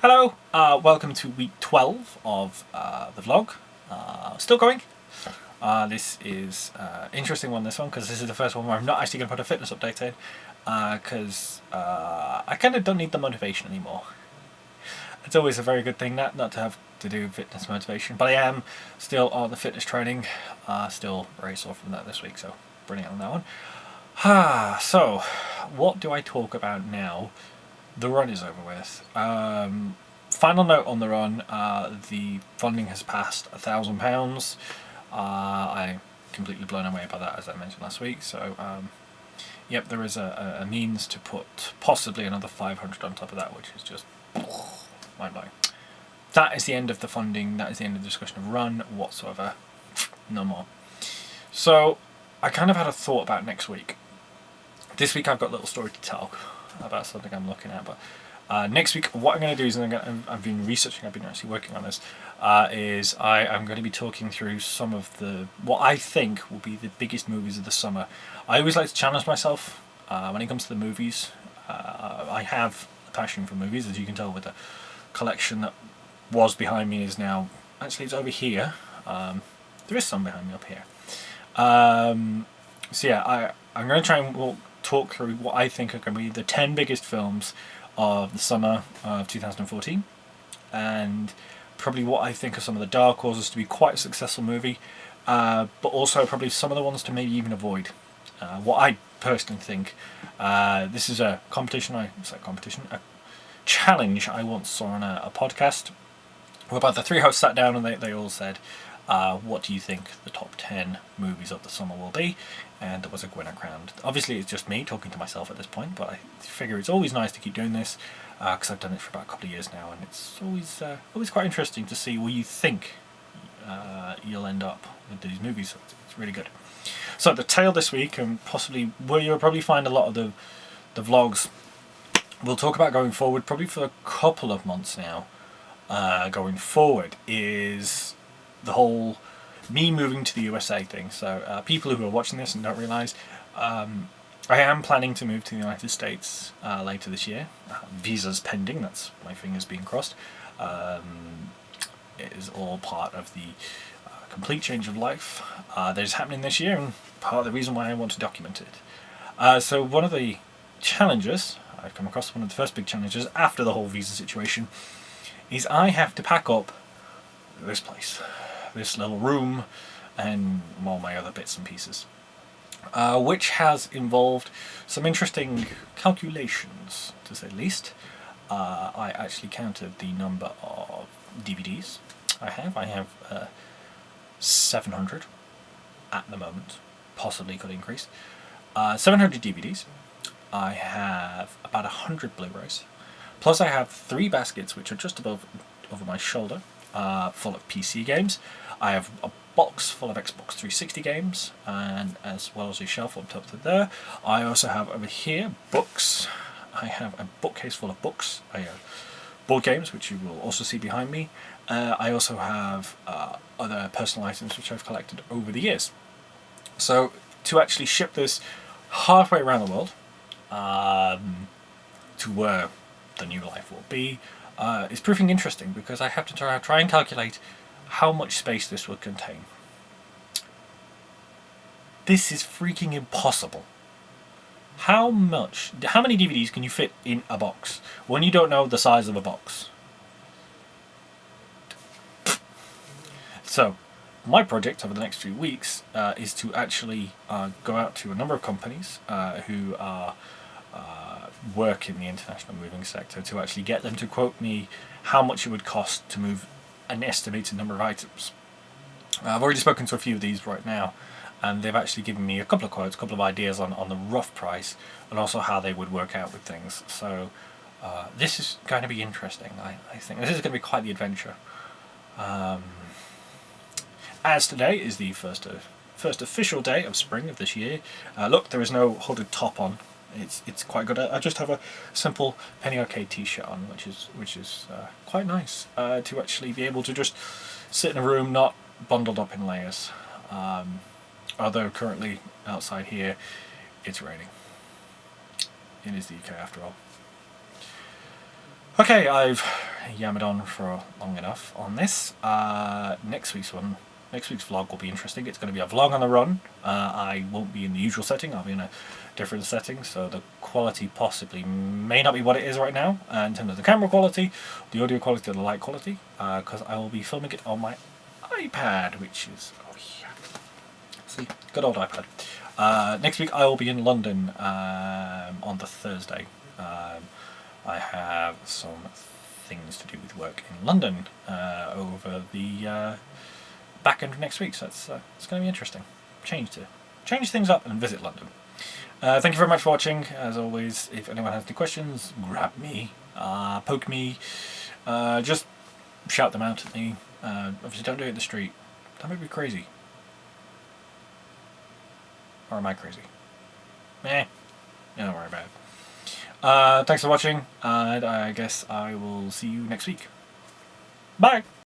Hello, welcome to week 12 of the vlog. Still going. This is interesting one, this one, because this is the first one where I'm not actually going to put a fitness update in, because I kind of don't need the motivation anymore. It's always a very good thing not to have to do fitness motivation, but I am still on the fitness training, still very sore from that this week, so brilliant on that one. So, what do I talk about now? The run is over with. Final note on the run, the funding has passed £1,000. I'm completely blown away by that, as I mentioned last week. So, yep, there is a means to put possibly another 500 on top of that, which is just mind-blowing. That is the end of the funding. That is the end of the discussion of run whatsoever. No more. So, I kind of had a thought about next week. This week I've got a little story to tell about something I'm looking at, but next week what I'm going to do is I've been researching, I've been actually working on this, is I'm going to be talking through some of what I think will be the biggest movies of the summer. I always like to challenge myself when it comes to the movies. I have a passion for movies, as you can tell with the collection that was behind me is now, actually it's over here. There is some behind me up here. So yeah, I'm going to try and talk through what I think are going to be the 10 biggest films of the summer of 2014, and probably what I think are some of the dark horses to be quite a successful movie, but also probably some of the ones to maybe even avoid. What I personally think, this is a challenge I once saw on a podcast, whereby the three hosts sat down and they all said, what do you think the top 10 movies of the summer will be? And there was a winner crowned. Obviously it's just me talking to myself at this point, but I figure it's always nice to keep doing this, because I've done it for about a couple of years now, and it's always quite interesting to see where you think you'll end up with these movies. So it's really good. So the tale this week, and possibly where you'll probably find a lot of the vlogs we'll talk about going forward, probably for a couple of months now, going forward, is the whole me moving to the USA thing. So people who are watching this and don't realise, I am planning to move to the United States later this year. Visa's pending, that's my fingers being crossed. It is all part of the complete change of life that is happening this year, and part of the reason why I want to document it. So one of the challenges, I've come across one of the first big challenges after the whole visa situation, is I have to pack up this place, this little room, and all my other bits and pieces, which has involved some interesting calculations, to say the least. I actually counted the number of DVDs I have. I have 700 at the moment, possibly could increase. 700 DVDs. I have about 100 Blu-rays, plus I have 3 baskets which are just over my shoulder, full of PC games. I have a box full of Xbox 360 games, and as well as a shelf on top of there. I also have over here books. I have a bookcase full of books. I have board games, which you will also see behind me. I also have other personal items which I've collected over the years. So to actually ship this halfway around the world, to where the new life will be, is proving interesting, because I have to try and calculate how much space this would contain. This is freaking impossible. How many DVDs can you fit in a box when you don't know the size of a box? So, my project over the next few weeks is to actually go out to a number of companies who are work in the international moving sector, to actually get them to quote me how much it would cost to move an estimated number of items. I've already spoken to a few of these right now, and they've actually given me a couple of quotes, a couple of ideas on the rough price, and also how they would work out with things. So this is going to be interesting. I think this is going to be quite the adventure. As today is the first official day of spring of this year. Look, there is no hooded top on. It's quite good. I just have a simple Penny Arcade t-shirt on, which is quite nice to actually be able to just sit in a room, not bundled up in layers. Although currently outside here it's raining. It is the UK after all. Okay, I've yammered on for long enough on this. Next week's vlog will be interesting. It's going to be a vlog on the run. I won't be in the usual setting. I'll be in a different setting, so the quality possibly may not be what it is right now in terms of the camera quality, the audio quality, or the light quality, because I will be filming it on my iPad, which is, oh yeah, see, good old iPad. Next week I will be in London on the Thursday. I have some things to do with work in London over the back end of next week, so it's going to be interesting. Change things up and visit London. Thank you very much for watching. As always, if anyone has any questions, grab me, poke me, just shout them out at me. Obviously don't do it in the street. That might be crazy. Or am I crazy? Don't worry about it. Thanks for watching, and I guess I will see you next week. Bye!